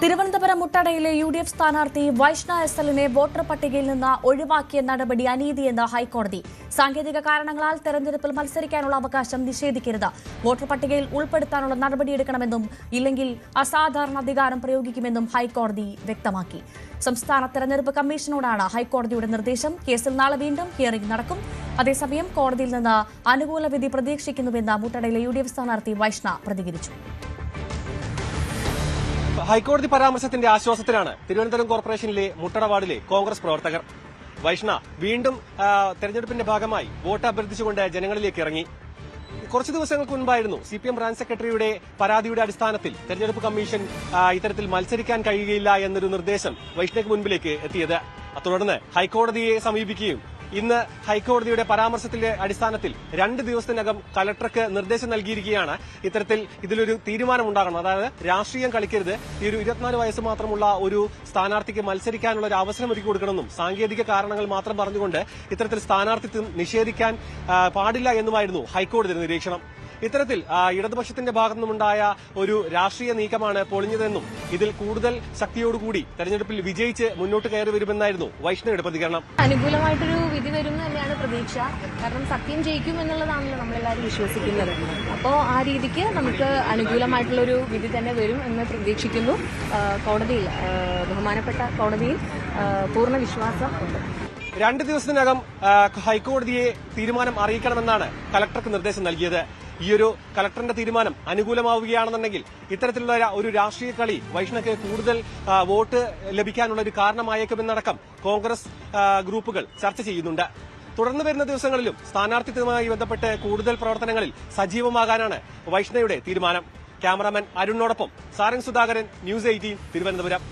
Thiruvananthapuram മുട്ടടയിലെ UDF സ്ഥാനാർത്ഥി Vaishna എസ്.എല്ലിനെ voter പട്ടികയിൽ നിന്ന് ഒഴിവാക്കിയ നടപടി അനീതിയെന്ന് ഹൈക്കോടതി. സാങ്കേതിക കാരണങ്ങളാൽ തെരഞ്ഞെടുപ്പിൽ മത്സരിക്കാനുള്ള അവകാശം നിഷേധിക്കരുത്. വോട്ടർ പട്ടികയിൽ ഉൾപ്പെടുത്താനുള്ള നടപടിയെടുക്കണമെന്നും ഇല്ലെങ്കിൽ അസാധാരണ അധികാരം പ്രയോഗിക്കുമെന്നും ഹൈക്കോടതി വ്യക്തമാക്കി. സംസ്ഥാന തെരഞ്ഞെടുപ്പ് കമ്മീഷനോടാണ് ഹൈക്കോടതിയുടെ നിർദ്ദേശം. കേസിൽ നാളെ വീണ്ടും ഹിയറിംഗ് നടക്കും. അതേസമയം കോടതിയിൽ നിന്ന് അനുകൂല വിധി പ്രതീക്ഷിക്കുന്നുവെന്ന് മുട്ടടയിലെ യു.ഡി.എഫ് സ്ഥാനാർത്ഥി വൈഷ്ണ പ്രതികരിച്ചു. ഹൈക്കോടതി പരാമർശത്തിന്റെ ആശ്വാസത്തിലാണ് തിരുവനന്തപുരം കോർപ്പറേഷനിലെ മുട്ടട വാർഡിലെ കോൺഗ്രസ് പ്രവർത്തകർ. വൈഷ്ണ വീണ്ടും തെരഞ്ഞെടുപ്പിന്റെ ഭാഗമായി വോട്ട് അഭ്യർത്ഥിച്ചുകൊണ്ട് ജനങ്ങളിലേക്ക് ഇറങ്ങി. കുറച്ചു ദിവസങ്ങൾക്ക് മുൻപായിരുന്നു CPM ബ്രാഞ്ച് സെക്രട്ടറിയുടെ പരാതിയുടെ അടിസ്ഥാനത്തിൽ തെരഞ്ഞെടുപ്പ് കമ്മീഷൻ ഇത്തരത്തിൽ മത്സരിക്കാൻ കഴിയുകയില്ല എന്നൊരു നിർദ്ദേശം വൈഷ്ണയ്ക്ക് മുൻപിലേക്ക് എത്തിയത്. തുടർന്ന് ഹൈക്കോടതിയെ സമീപിക്കുകയും ഇന്ന് ഹൈക്കോടതിയുടെ പരാമർശത്തിന്റെ അടിസ്ഥാനത്തിൽ 2 ദിവസത്തിനകം കലക്ടർക്ക് നിർദ്ദേശം നൽകിയിരിക്കുകയാണ്. ഇത്തരത്തിൽ ഇതിലൊരു തീരുമാനമുണ്ടാകണം. അതായത് രാഷ്ട്രീയം കളിക്കരുത്, ഈ ഒരു 24 വയസ്സ് മാത്രമുള്ള ഒരു സ്ഥാനാർത്ഥിക്ക് മത്സരിക്കാനുള്ള ഒരു അവസരം ഒരുക്കി കൊടുക്കണമെന്നും സാങ്കേതിക കാരണങ്ങൾ മാത്രം പറഞ്ഞുകൊണ്ട് ഇത്തരത്തിൽ സ്ഥാനാർത്ഥിത്വം നിഷേധിക്കാൻ പാടില്ല എന്നുമായിരുന്നു ഹൈക്കോടതിയുടെ നിരീക്ഷണം. ഇത്തരത്തിൽ ഇടതുപക്ഷത്തിന്റെ ഭാഗത്തുനിന്നുണ്ടായ ഒരു രാഷ്ട്രീയ നീക്കമാണ് പൊളിഞ്ഞതെന്നും ഇതിൽ കൂടുതൽ ശക്തിയോടുകൂടി തെരഞ്ഞെടുപ്പിൽ വിജയിച്ച് മുന്നോട്ട് കയറി വരുമെന്നായിരുന്നു വൈഷ്ണയുടെ പ്രതികരണം. അനുകൂലമായിട്ടൊരു വിധി വരും തന്നെയാണ് പ്രതീക്ഷ. കാരണം സത്യം ജയിക്കും എന്നുള്ളതാണല്ലോ നമ്മളെല്ലാവരും വിശ്വസിക്കുന്നത്. അപ്പോൾ ആ രീതിക്ക് നമുക്ക് അനുകൂലമായിട്ടുള്ളൊരു വിധി തന്നെ വരും എന്ന് പ്രതീക്ഷിക്കുന്നു. കോടതിയിൽ, ബഹുമാനപ്പെട്ട കോടതിയിൽ പൂർണ്ണ വിശ്വാസം ഉണ്ട്. 2 ദിവസത്തിനകം ഹൈക്കോടതിയെ തീരുമാനം അറിയിക്കണമെന്നാണ് കലക്ടർക്ക് നിർദ്ദേശം നൽകിയത്. ഈ ഒരു കലക്ടറിന്റെ തീരുമാനം അനുകൂലമാവുകയാണെന്നുണ്ടെങ്കിൽ ഇത്തരത്തിലുള്ള ഒരു രാഷ്ട്രീയ കളി വൈഷ്ണയ്ക്ക് കൂടുതൽ വോട്ട് ലഭിക്കാനുള്ള ഒരു കാരണമായേക്കുമെന്നടക്കം കോൺഗ്രസ് ഗ്രൂപ്പുകൾ ചർച്ച ചെയ്യുന്നുണ്ട്. തുടർന്ന് വരുന്ന ദിവസങ്ങളിലും സ്ഥാനാർത്ഥിത്വവുമായി ബന്ധപ്പെട്ട് കൂടുതൽ പ്രവർത്തനങ്ങളിൽ സജീവമാകാനാണ് വൈഷ്ണയുടെ തീരുമാനം. ക്യാമറാമാൻ അരുണിനോടൊപ്പം സാരംഗ് സുധാകരൻ, ന്യൂസ് 18 തിരുവനന്തപുരം.